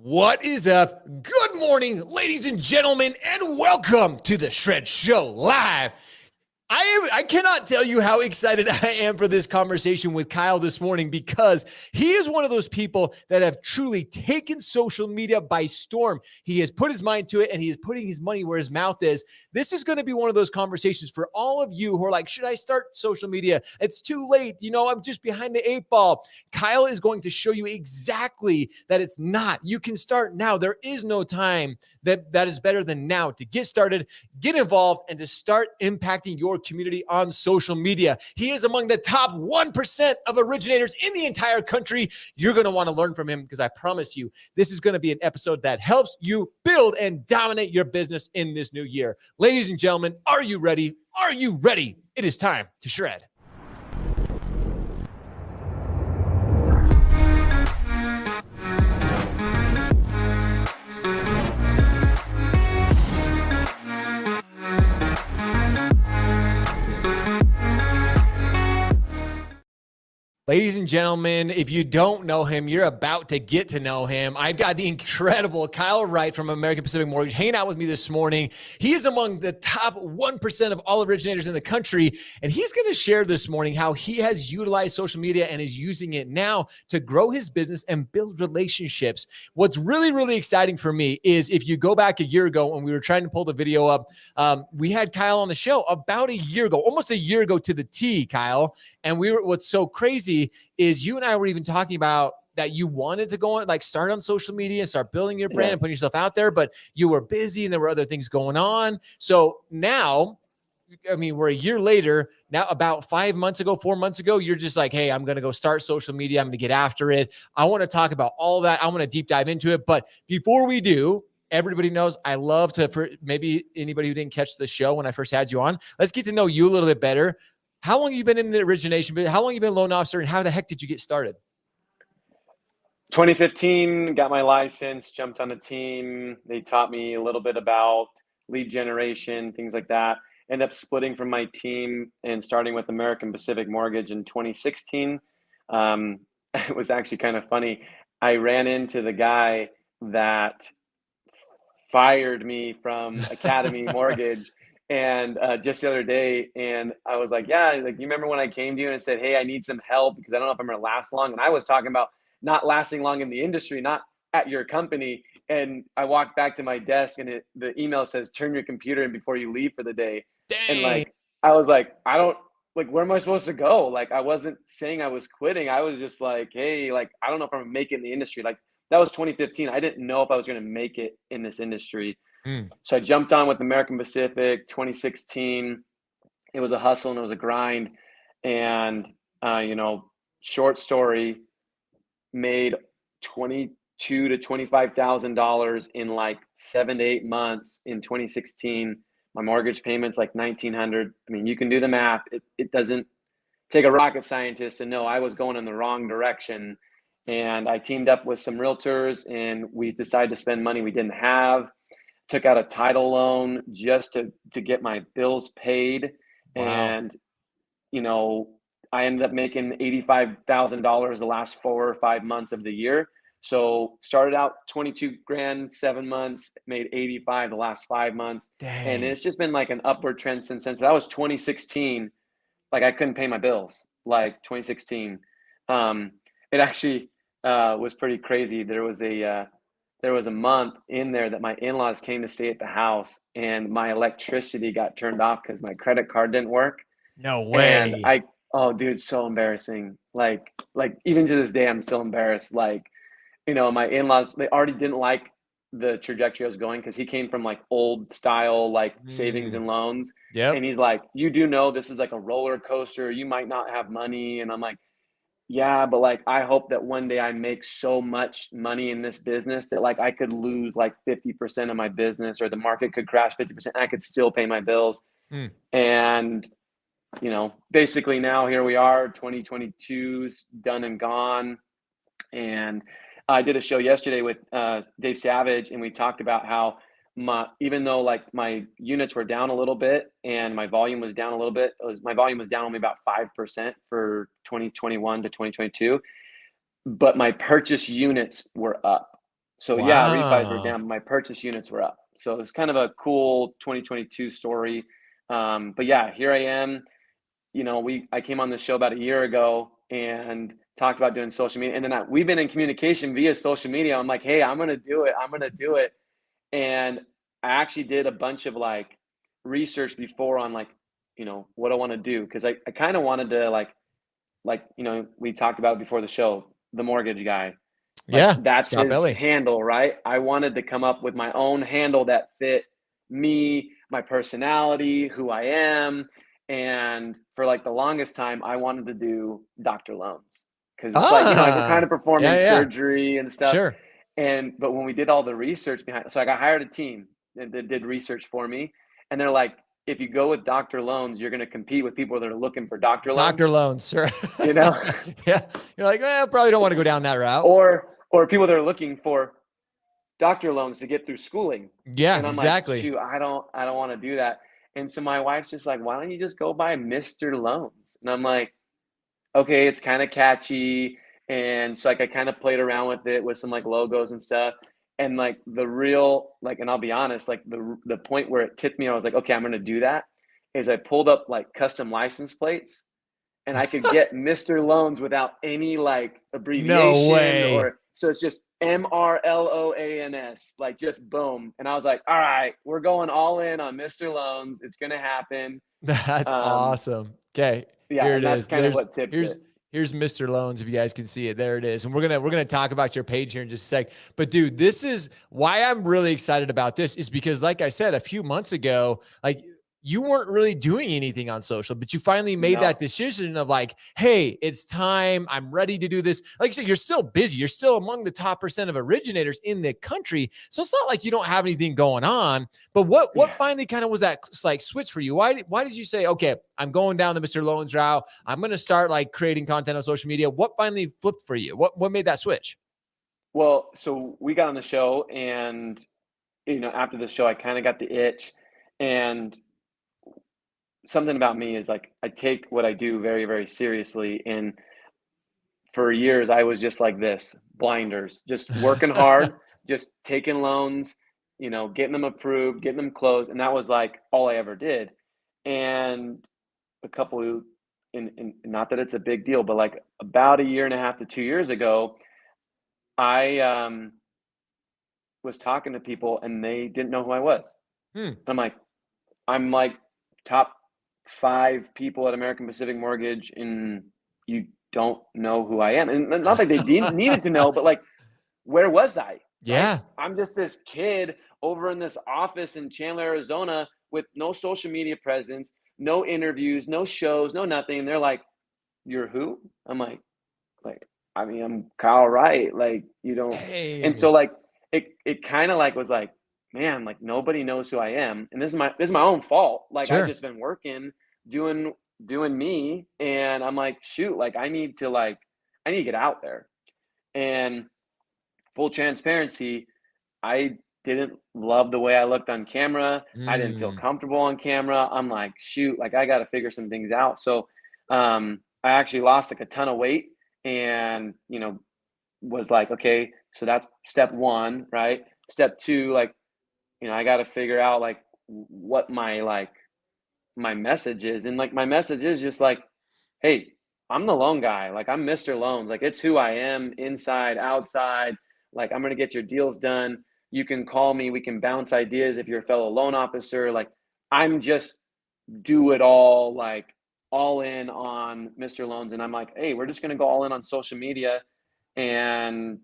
What is up? Good morning, ladies and gentlemen, and welcome to the Shred Show Live. I cannot tell you how excited I am for this conversation with Kyle this morning because he is one of those people that have truly taken social media by storm. He has put his mind to it and he is putting his money where his mouth is. This is going to be one of those conversations for all of you who are like, should I start social media? It's too late. I'm just behind the eight ball. Kyle is going to show you exactly that it's not. You can start now. There is no time that is better than now to get started, get involved, and to start impacting your community on social media. He is among the top 1% of originators in the entire country. You're going to want to learn from him because I promise you, this is going to be an episode that helps you build and dominate your business in this new year. Ladies and gentlemen, are you ready? Are you ready? It is time to shred. Ladies and gentlemen, if you don't know him, you're about to get to know him. I've got the incredible Kyle Wright from American Pacific Mortgage hanging out with me this morning. He is among the top 1% of all originators in the country, and he's going to share this morning how he has utilized social media and is using it now to grow his business and build relationships. What's really, really exciting for me is if you go back a year ago when we were trying to pull the video up, we had Kyle on the show about a year ago, almost a year ago to the T, Kyle. And what's so crazy is you and I were even talking about that you wanted to go on, like start on social media and start building your brand and putting yourself out there, but you were busy and there were other things going on. So now, we're a year later now, about 4 months ago, you're just like, hey, I'm going to go start social media. I'm going to get after it. I want to talk about all that. I want to deep dive into it. But before we do, everybody knows I love to, for maybe anybody who didn't catch the show when I first had you on, let's get to know you a little bit better. How long have you been in the origination? How long have you been a loan officer, and how the heck did you get started? 2015, got my license, jumped on a team. They taught me a little bit about lead generation, things like that. Ended up splitting from my team and starting with American Pacific Mortgage in 2016. It was actually kind of funny. I ran into the guy that fired me from Academy Mortgage. And just the other day, and I was like, yeah, like, you remember when I came to you and I said, hey, I need some help because I don't know if I'm going to last long. And I was talking about not lasting long in the industry, not at your company. And I walked back to my desk and the email says, turn your computer in before you leave for the day. Dang. And like, I was like, where am I supposed to go? Like, I wasn't saying I was quitting. I was just like, hey, like, I don't know if I'm going to make it in the industry. Like, that was 2015. I didn't know if I was going to make it in this industry. So I jumped on with American Pacific 2016. It was a hustle and it was a grind. And, short story, made $22,000 to $25,000 in like 7 to 8 months in 2016. My mortgage payment's like $1,900. You can do the math. It doesn't take a rocket scientist to know I was going in the wrong direction. And I teamed up with some realtors and we decided to spend money we didn't have. Took out a title loan just to get my bills paid. Wow. And, I ended up making $85,000 the last 4 or 5 months of the year. So started out 22 grand, 7 months, made 85 the last 5 months. Dang. And it's just been like an upward trend since then. So that was 2016. Like, I couldn't pay my bills, like 2016. It actually was pretty crazy. There was a month in there that my in-laws came to stay at the house and my electricity got turned off because my credit card didn't work. No way. And oh dude, so embarrassing. Like even to this day, I'm still embarrassed. Like, my in-laws, they already didn't like the trajectory I was going because he came from like old style, like savings and loans. Yep. And he's like, you do know this is like a roller coaster. You might not have money. And I'm like, yeah, but like, I hope that one day I make so much money in this business that like I could lose like 50% of my business or the market could crash 50% and I could still pay my bills. And, basically now here we are, 2022's done and gone. And I did a show yesterday with Dave Savage and we talked about how even though like my units were down a little bit and my volume was down a little bit, my volume was down only about 5% for 2021 to 2022, but my purchase units were up. So yeah, refis were Wow. down, my purchase units were up. So it's kind of a cool 2022 story. But yeah, here I am. I came on this show about a year ago and talked about doing social media, and then we've been in communication via social media. I'm like, hey, I'm gonna do it. I'm gonna do it. And I actually did a bunch of like research before on like, what I want to do because I kind of wanted to we talked about before the show, the mortgage guy. Like Yeah. that's Scott his Belly. handle, right? I wanted to come up with my own handle that fit me, my personality, who I am. And for like the longest time, I wanted to do Dr. Loans because it's like we're kind Ah, of performing yeah, yeah. surgery and stuff. Sure. But when we did all the research behind, so I got hired a team that did research for me, and they're like, if you go with Dr. Loans, you're going to compete with people that are looking for Dr. Dr. Loans, Loans, sure. you know, Yeah. You're like, I probably don't want to go down that route. or people that are looking for Dr. Loans to get through schooling. Yeah, And I'm like, exactly. shoot, I don't want to do that. And so my wife's just like, why don't you just go by Mr. Loans? And I'm like, okay, it's kind of catchy. And so like I kind of played around with it with some like logos and stuff. And like the real like, and I'll be honest, like the point where it tipped me, I was like, okay, I'm gonna do that. Is I pulled up like custom license plates and I could get Mr. Loans without any like No abbreviation way. or so it's just MRLOANS, like just boom. And I was like, all right, we're going all in on Mr. Loans. It's gonna happen. That's Um, awesome. Okay, yeah, here and it that's is. kind of what tipped it. Here's Mr. Loans if you guys can see it. There it is. And we're gonna talk about your page here in just a sec. But dude, this is why I'm really excited about this is because like I said a few months ago, like you weren't really doing anything on social, but you finally made No. that decision of like, hey, it's time. I'm ready to do this. Like you said, you're still busy. You're still among the top % of originators in the country. So it's not like you don't have anything going on. But what Yeah. finally kind of was that like switch for you? Why did you say, okay, I'm going down the Mr. Loans route. I'm going to start like creating content on social media. What finally flipped for you? What made that switch? Well, so we got on the show and after the show I kind of got the itch and something about me is like I take what I do very, very seriously. And for years I was just like this, blinders, just working hard, just taking loans, getting them approved, getting them closed. And that was like all I ever did. And a couple in not that it's a big deal, but like about a year and a half to 2 years ago, I was talking to people and they didn't know who I was. Hmm. I'm like top 5 people at American Pacific Mortgage, and you don't know who I am. And not that they needed to know, but like, where was I? Right? Yeah. I'm just this kid over in this office in Chandler, Arizona, with no social media presence, no interviews, no shows, no nothing. And they're like, "You're who?" I'm like, I mean, I'm Kyle Wright. Like, you don't. And so Hey. like, it kind of like was like, man, like nobody knows who I am, and this is my own fault. Like I Sure. just been working, doing me, and I'm like, shoot, like I need to get out there. And full transparency, I didn't love the way I looked on camera. I didn't feel Mm. comfortable on camera. I'm like, shoot, like I got to figure some things out. So, I actually lost like a ton of weight, and was like, okay, so that's step one, right? Step two, like I got to figure out like what my message is. And like my message is just like, hey, I'm the loan guy. Like I'm Mr. Loans. Like it's who I am inside, outside. Like I'm going to get your deals done. You can call me. We can bounce ideas if you're a fellow loan officer. Like I'm just do it all, like all in on Mr. Loans. And I'm like, hey, we're just going to go all in on social media and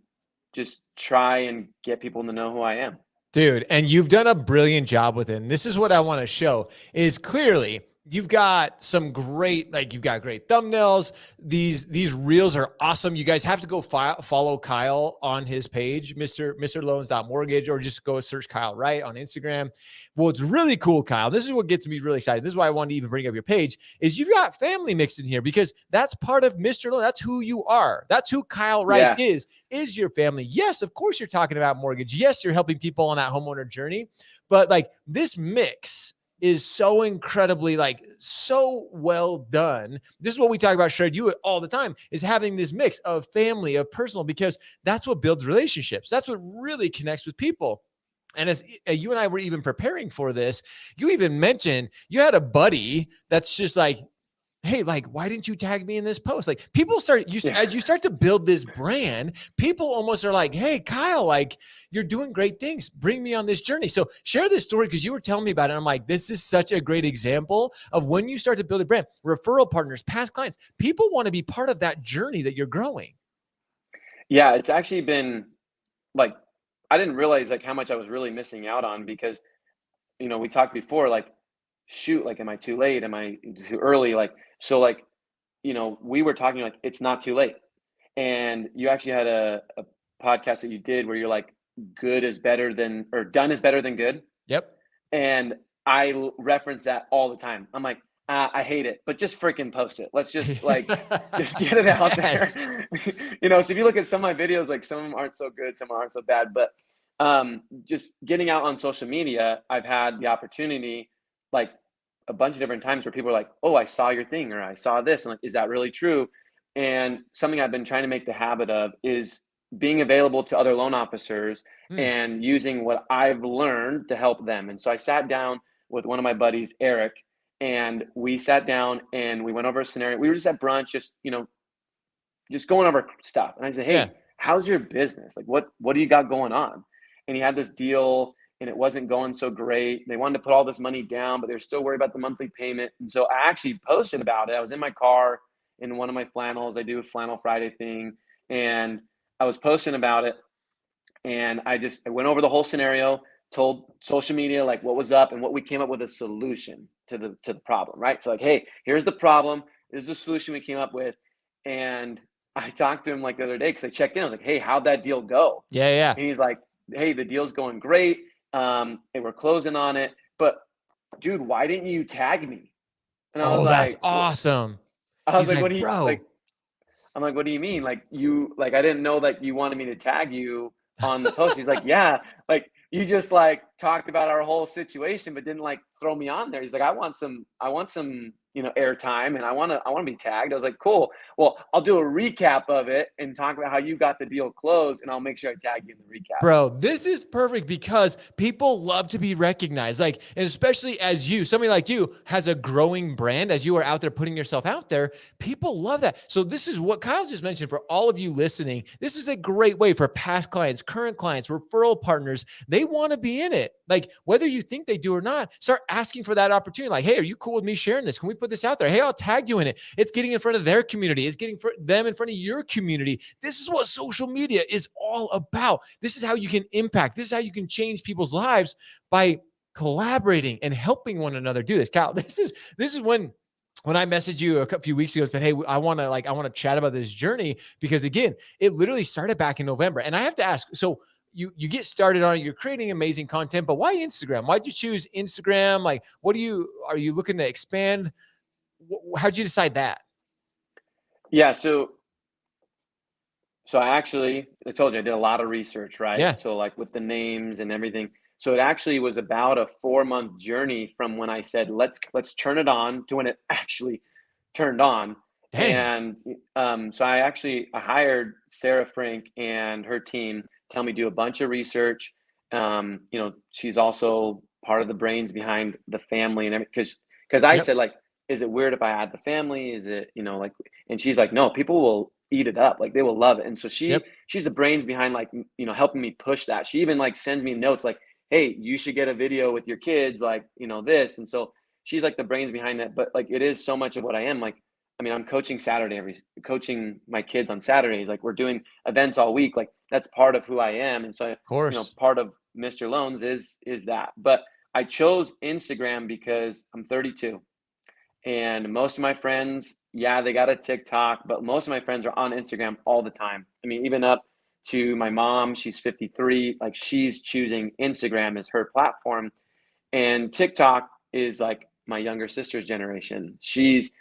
just try and get people to know who I am. Dude, and you've done a brilliant job with it. And this is what I want to show is clearly you've got some great, like you've got great thumbnails. These reels are awesome. You guys have to go follow Kyle on his page, Mr. Loans.mortgage, or just go search Kyle Wright on Instagram. Well, it's really cool, Kyle. This is what gets me really excited. This is why I wanted to even bring up your page is you've got family mixed in here because that's part of Mr. Loan. That's who you are. That's who Kyle Wright Yeah. is your family. Yes, of course you're talking about mortgage. Yes, you're helping people on that homeowner journey, but like this mix is so incredibly like so well done. This is what we talk about Shared You all the time, is having this mix of family, of personal, because that's what builds relationships. That's what really connects with people. And as you and I were even preparing for this, you even mentioned you had a buddy that's just like, hey, like, why didn't you tag me in this post? Like, people start, as you start to build this brand, people almost are like, hey, Kyle, like, you're doing great things. Bring me on this journey. So share this story, because you were telling me about it. I'm like, this is such a great example of when you start to build a brand, referral partners, past clients, people want to be part of that journey that you're growing. Yeah, it's actually been like, I didn't realize like how much I was really missing out on because, we talked before, like, shoot, like, am I too late? Am I too early? Like, so like, we were talking like it's not too late. And you actually had a podcast that you did where you're like, good is better than, or done is better than good. Yep. And I reference that all the time. I'm like, I hate it, but just freaking post it. Let's just like, just get it out Yes. there. So if you look at some of my videos, like some of them aren't so good, some aren't so bad, but just getting out on social media, I've had the opportunity, like a bunch of different times where people are like, oh, I saw your thing, or I saw this. And like, is that really true? And something I've been trying to make the habit of is being available to other loan officers Hmm. and using what I've learned to help them. And so I sat down with one of my buddies, Eric, and we sat down and we went over a scenario. We were just at brunch, just going over stuff. And I said, Yeah. hey, how's your business? Like, what do you got going on? And he had this deal and it wasn't going so great. They wanted to put all this money down, but they were still worried about the monthly payment. And so I actually posted about it. I was in my car in one of my flannels. I do a flannel Friday thing. And I was posting about it. And I went over the whole scenario, told social media like what was up and what we came up with a solution to the problem, right? So like, hey, here's the problem. This is the solution we came up with. And I talked to him like the other day because I checked in. I was like, hey, how'd that deal go? Yeah. Yeah. And he's like, hey, the deal's going great. And we're closing on it. But dude, why didn't you tag me? And I was Oh, that's like, awesome. I was He's like, what like, do you bro. like? I'm like, what do you mean? Like, I didn't know that you wanted me to tag you on the post. He's like, yeah, like you just like talked about our whole situation, but didn't like throw me on there. He's like, I want some, airtime and I want to be tagged. I was like, cool. Well, I'll do a recap of it and talk about how you got the deal closed and I'll make sure I tag you in the recap. Bro, this is perfect because people love to be recognized. Like, and especially as somebody like you has a growing brand, as you are out there putting yourself out there, people love that. So this is what Kyle just mentioned for all of you listening. This is a great way for past clients, current clients, referral partners. They want to be in it. Like, whether you think they do or not, start asking for that opportunity. Like, hey, are you cool with me sharing this? Can we put this out there? Hey, I'll tag you in it. It's getting in front of their community. It's getting them in front of your community. This is what social media is all about. This is how you can impact. This is how you can change people's lives by collaborating and helping one another do this. Kyle, this is when I messaged you a few weeks ago and said, hey, I want to chat about this journey, because again, it literally started back in November. And I have to ask, so you get started on it, you're creating amazing content, but why Instagram? Why'd you choose Instagram? Like, are you looking to expand? How'd you decide that? Yeah. So I told you I did a lot of research, right? Yeah. So like with the names and everything. So it actually was about a 4-month journey from when I said let's turn it on to when it actually turned on. Dang. And so I hired Sarah Frank and her team to help me do a bunch of research. She's also part of the brains behind the family and everything, because I Yep. said like, is it weird if I add the family? Is it, like, and she's like, no, people will eat it up. Like they will love it. And so Yep. she's the brains behind like, helping me push that. She even like sends me notes like, hey, you should get a video with your kids, like, this. And so she's like the brains behind that. But like, it is so much of what I am. Like, I mean, I'm coaching my kids on Saturdays. Like we're doing events all week. Like that's part of who I am. And so, Of course. part of Mr. Loans is that. But I chose Instagram because I'm 32 and most of my friends, yeah, they got a TikTok, but most of my friends are on Instagram all the time. I mean, even up to my mom, she's 53, like she's choosing Instagram as her platform. And TikTok is like my younger sister's generation. She's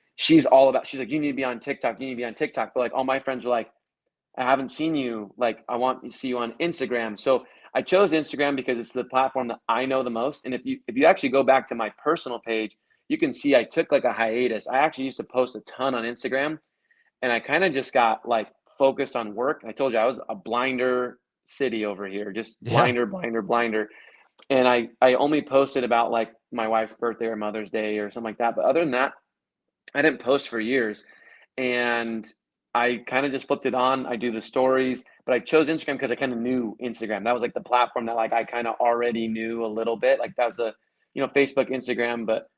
all about, she's like, you need to be on TikTok, you need to be on TikTok. But like all my friends are like, I haven't seen you. Like, I want to see you on Instagram. So I chose Instagram because it's the platform that I know the most. And if you actually go back to my personal page, you can see I took like a hiatus. I actually used to post a ton on Instagram, and I kind of just got like focused on work. I told you I was a blinder city over here, just Yeah. blinder, blinder, blinder. And I only posted about like my wife's birthday or Mother's Day or something like that. But other than that, I didn't post for years. And I kind of just flipped it on. I do the stories, but I chose Instagram because I kind of knew Instagram. That was like the platform that like I kind of already knew a little bit. Like that was Facebook, Instagram, but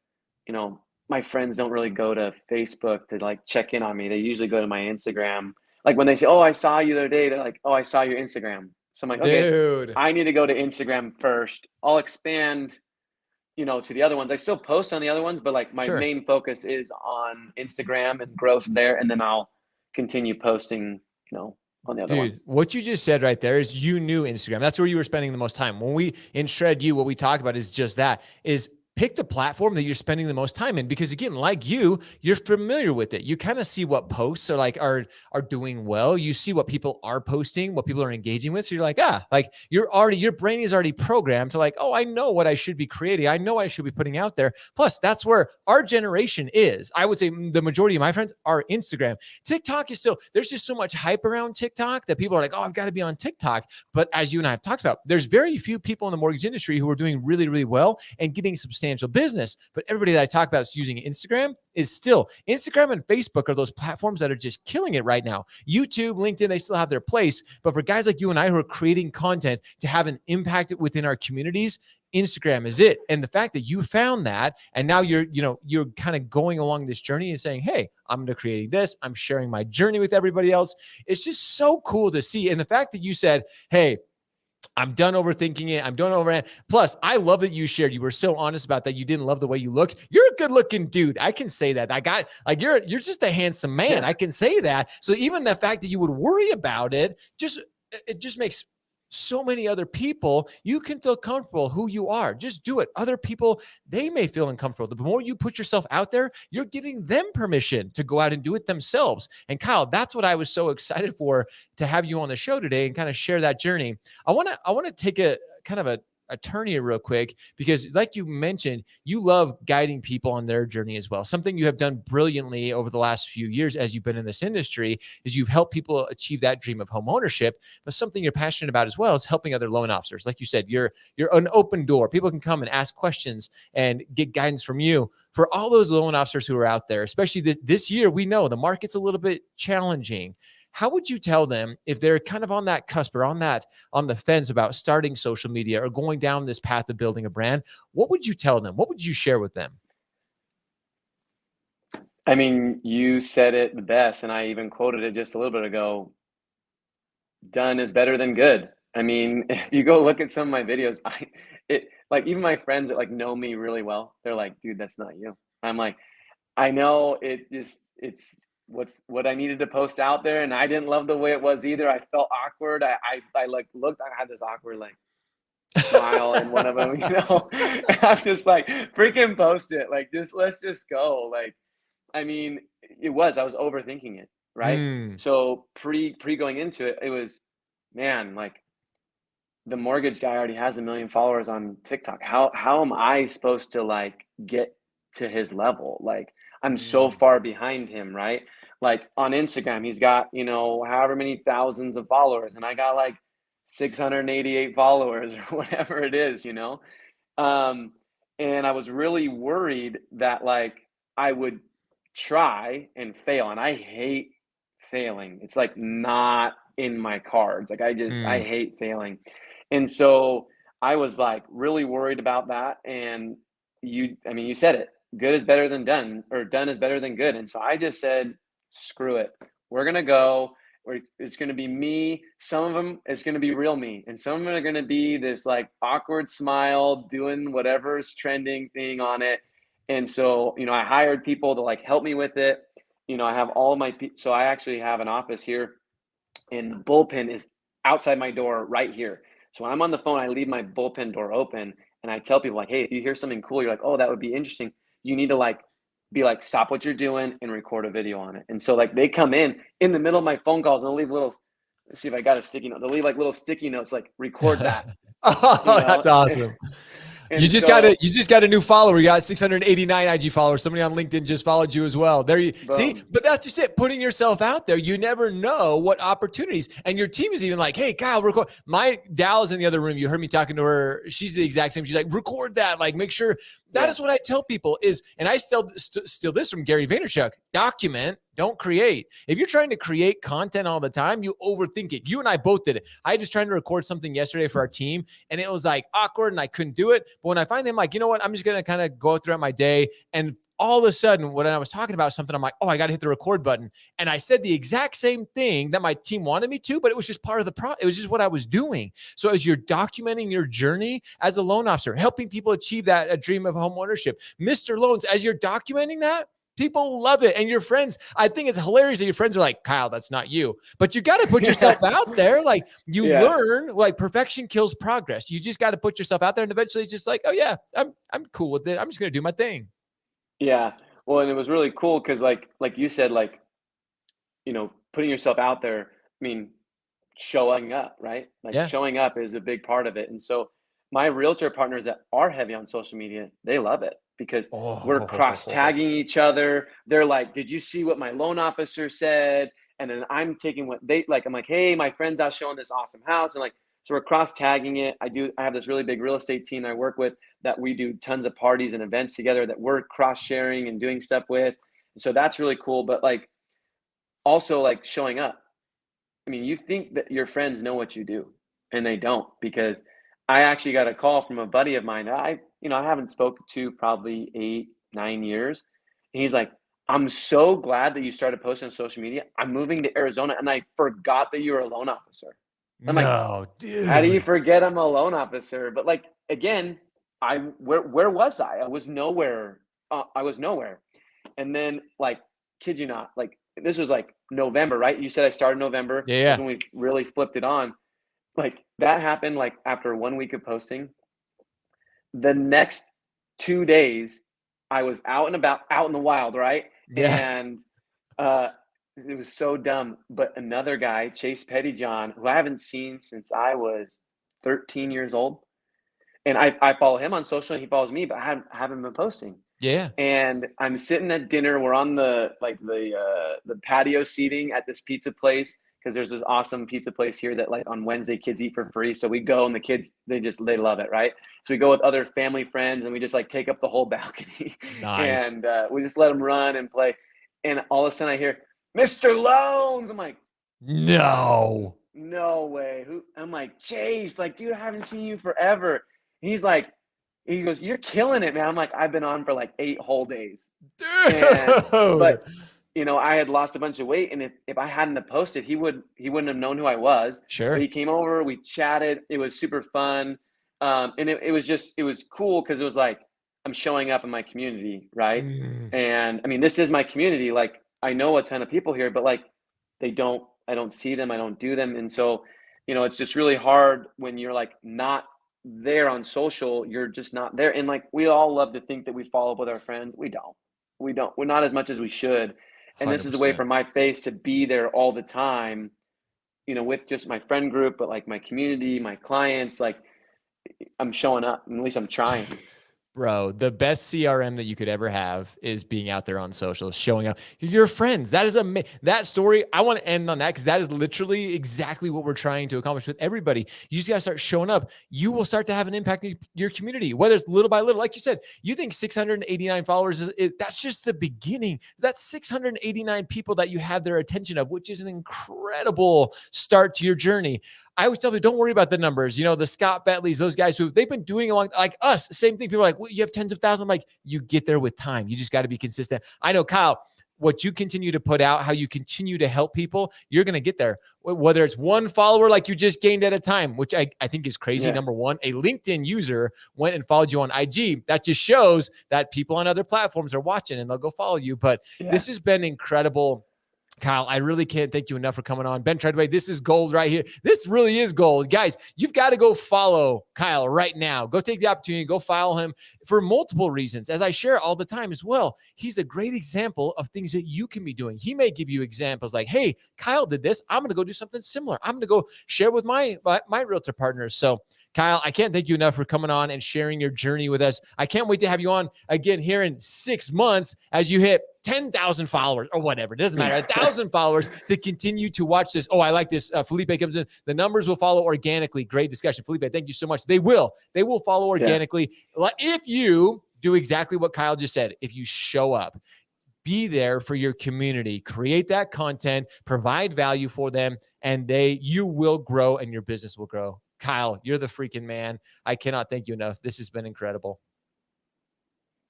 my friends don't really go to Facebook to like check in on me. They usually go to my Instagram. Like when they say, "Oh, I saw you the other day," they're like, "Oh, I saw your Instagram." So I'm like, okay, Dude. I need to go to Instagram first. I'll expand, to the other ones. I still post on the other ones, but like my Sure. main focus is on Instagram and growth there, and then I'll continue posting, on the other Dude, ones. what you just said right there is you knew Instagram. That's where you were spending the most time. When we in Shred You, what we talk about is just that, is pick the platform that you're spending the most time in. Because again, like you're familiar with it. You kind of see what posts are doing well. You see what people are posting, what people are engaging with. So you're like, like your brain is already programmed to like, oh, I know what I should be creating. I know I should be putting out there. Plus, that's where our generation is. I would say the majority of my friends are Instagram. TikTok is still, there's just so much hype around TikTok that people are like, oh, I've got to be on TikTok. But as you and I have talked about, there's very few people in the mortgage industry who are doing really, really well and getting substantial business. But everybody that I talk about is using Instagram is still Instagram and Facebook are those platforms that are just killing it right now. YouTube, LinkedIn, they still have their place. But for guys like you and I who are creating content to have an impact within our communities, Instagram is it. And the fact that you found that, and now you're kind of going along this journey and saying, hey, I'm going to create this. I'm sharing my journey with everybody else. It's just so cool to see. And the fact that you said, hey, I'm done overthinking it. I'm done over it. Plus, I love that you shared. You were so honest about that. You didn't love the way you looked. You're a good looking dude. I can say that. I got like, you're just a handsome man. I can say that. So even the fact that you would worry about it just makes so many other people, you can feel comfortable who you are. Just do it. Other people, they may feel uncomfortable. The more you put yourself out there, you're giving them permission to go out and do it themselves. And Kyle, that's what I was so excited for, to have you on the show today and kind of share that journey. I want to take a kind of a turn here real quick, because like you mentioned, you love guiding people on their journey as well. Something you have done brilliantly over the last few years as you've been in this industry is you've helped people achieve that dream of home ownership. But something you're passionate about as well is helping other loan officers. Like you said, you're an open door. People can come and ask questions and get guidance from you. For all those loan officers who are out there, especially this year, we know the market's a little bit challenging. How would you tell them if they're kind of on that cusp or on the fence about starting social media or going down this path of building a brand? What would you tell them? What would you share with them? I mean, you said it the best, and I even quoted it just a little bit ago. Done is better than good. I mean, if you go look at some of my videos, like even my friends that like know me really well, they're like, dude, that's not you. I'm like, I know it's what I needed to post out there, and I didn't love the way it was either. I felt awkward. I like looked, I had this awkward like smile in one of them, and I was just like, freaking post it. Like just let's just go. Like, I mean, I was overthinking it, right? Mm, So pre going into it, it was, man, like the mortgage guy already has 1 million followers on TikTok. How am I supposed to like get to his level? Like I'm so mm. far behind him, right? Like on Instagram, he's got, however many thousands of followers, and I got like 688 followers or whatever it is. Um, and I was really worried that like I would try and fail, and I hate failing. It's like not in my cards. Like I Mm. hate failing. And so I was like really worried about that. And I mean, you said it, good is better than done, or done is better than good. And so I just said, screw it. We're going to go. It's going to be me. Some of them, it's going to be real me. And some of them are going to be this like awkward smile doing whatever's trending thing on it. And so, I hired people to like help me with it. I have all my, so I actually have an office here, and the bullpen is outside my door right here. So when I'm on the phone, I leave my bullpen door open, and I tell people like, hey, if you hear something cool, you're like, oh, that would be interesting. You need to like be like, stop what you're doing and record a video on it. And so like they come in the middle of my phone calls, and they'll leave little, let's see if I got a sticky note. They'll leave like little sticky notes, like record that. Oh, you know? that's awesome. You And just so, got a new follower. You got 689 IG followers. Somebody on LinkedIn just followed you as well. There you see, boom. but that's just it. Putting yourself out there. You never know what opportunities. And your team is even like, hey, Kyle, record. My Dal's in the other room. You heard me talking to her. She's the exact same. She's like, record that. Like, make sure. That Yeah. is what I tell people is, and I steal this from Gary Vaynerchuk. Document, don't create. If you're trying to create content all the time, you overthink it. You and I both did it. I was trying to record something yesterday for our team, and it was like awkward, and I couldn't do it. But when I finally, I'm like, you know what? I'm just gonna kind of go throughout my day, and all of a sudden, when I was talking about something, I'm like, oh, I got to hit the record button, and I said the exact same thing that my team wanted me to, but it was just part of the it was just what I was doing. So as you're documenting your journey as a loan officer, helping people achieve that a dream of home ownership, Mr. Loans, as you're documenting that, people love it. And your friends, I think it's hilarious that your friends are like, Kyle, that's not you. But you got to put yourself out there. Like you learn, like perfection kills progress. You just got to put yourself out there. And eventually it's just like, oh yeah, I'm cool with it. I'm just going to do my thing. Yeah. Well, and it was really cool because like you said, like, putting yourself out there, I mean, showing up, right? Like Yeah. showing up is a big part of it. And so my realtor partners that are heavy on social media, they love it because we're cross Oh, tagging each other. They're like, did you see what my loan officer said? And then I'm taking what they like. I'm like, hey, my friend's out showing this awesome house. And like, so we're cross tagging it. I have this really big real estate team I work with that we do tons of parties and events together that we're cross sharing and doing stuff with. And so that's really cool. But like, also like showing up. I mean, you think that your friends know what you do, and they don't because I actually got a call from a buddy of mine that I haven't spoken to probably 8, 9 years. And he's like, I'm so glad that you started posting on social media. I'm moving to Arizona and I forgot that you were a loan officer. I'm like, no, how do you dude. forget I'm a loan officer? But like again, where was I? I was nowhere. I was nowhere. And then like, kid you not, like this was like November, right? You said I started November. That's Yeah. when we really flipped it on. Like that happened like after 1 week of posting. The next 2 days, I was out and about, out in the wild, right? Yeah. And uh it was so dumb. But another guy, Chase Pettyjohn, who I haven't seen since I was 13 years old. And I follow him on social and he follows me, but I haven't been posting. Yeah. And I'm sitting at dinner. We're on the patio seating at this pizza place because there's this awesome pizza place here that like on Wednesday kids eat for free. So we go and the kids they love it, right? So we go with other family friends and we just like take up the whole balcony Nice. and we just let them run and play. And all of a sudden I hear Mr. Loans. I'm like, No. no way. Who? I'm like, Chase, like, dude, I haven't seen you forever. He's like, he goes, you're killing it, man. I'm like, I've been on for like 8 whole days. But I had lost a bunch of weight, and if I hadn't have posted, he wouldn't have known who I was. Sure. But he came over, we chatted. It was super fun, and it was cool because it was like I'm showing up in my community, right? And I mean, this is my community. Like I know a ton of people here, but like I don't see them, I don't do them, and so it's just really hard when you're like not there on social. You're just not there, and like we all love to think that we follow up with our friends. We're not as much as we should. And this is a way 100%. for my face to be there all the time, with just my friend group, but like my community, my clients, like I'm showing up, at least I'm trying. Bro, the best CRM that you could ever have is being out there on social, showing up. Your friends. That is that story. I want to end on that because that is literally exactly what we're trying to accomplish with everybody. You just got to start showing up. You will start to have an impact in your community, whether it's little by little. Like you said, you think 689 followers that's just the beginning. That's 689 people that you have their attention of, which is an incredible start to your journey. I always tell people, don't worry about the numbers. The Scott Betleys, those guys who they've been doing along, like us, same thing. People are like, well, you have tens of thousands. I'm like, you get there with time. You just got to be consistent. I know, Kyle, what you continue to put out, how you continue to help people, you're going to get there. Whether it's one follower like you just gained at a time, which I think is crazy. Yeah. Number one, a LinkedIn user went and followed you on IG. That just shows that people on other platforms are watching and they'll go follow you. But this has been incredible. Kyle, I really can't thank you enough for coming on. Ben Treadway, this is gold right here. This really is gold. Guys, you've got to go follow Kyle right now. Go take the opportunity, go follow him for multiple reasons. As I share all the time as well, he's a great example of things that you can be doing. He may give you examples like, hey, Kyle did this. I'm going to go do something similar. I'm going to go share with my realtor partners. So Kyle, I can't thank you enough for coming on and sharing your journey with us. I can't wait to have you on again here in 6 months as you hit 10,000 followers or whatever. It doesn't matter. 1,000 followers to continue to watch this. Oh, I like this. Felipe comes in. The numbers will follow organically. Great discussion. Felipe, thank you so much. They will follow organically. Yeah. If you do exactly what Kyle just said, if you show up, be there for your community, create that content, provide value for them, and you will grow and your business will grow. Kyle, you're the freaking man. I cannot thank you enough. This has been incredible.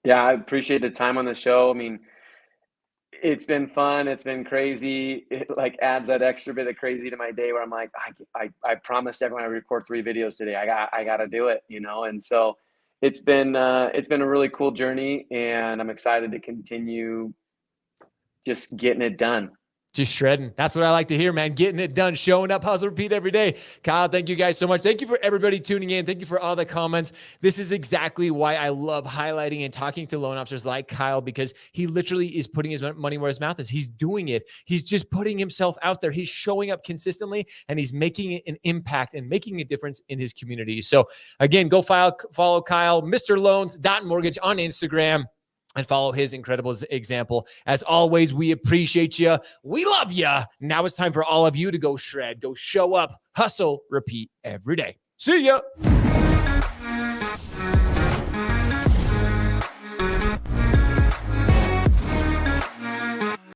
Yeah, I appreciate the time on the show. I mean, it's been fun. It's been crazy. It like adds that extra bit of crazy to my day where I'm like, I promised everyone I record 3 videos today. I got to do it, you know? And so it's been a really cool journey, and I'm excited to continue just getting it done. Just shredding. That's what I like to hear, man. Getting it done, showing up, hustle, repeat every day. Kyle, thank you guys so much. Thank you for everybody tuning in. Thank you for all the comments. This is exactly why I love highlighting and talking to loan officers like Kyle, because he literally is putting his money where his mouth is. He's doing it. He's just putting himself out there. He's showing up consistently, and he's making an impact and making a difference in his community. So again, go follow Kyle, Mr. Loans.mortgage on Instagram, and follow his incredible example. As always, we appreciate you. We love you. Now it's time for all of you to go shred, go show up, hustle, repeat every day. See ya.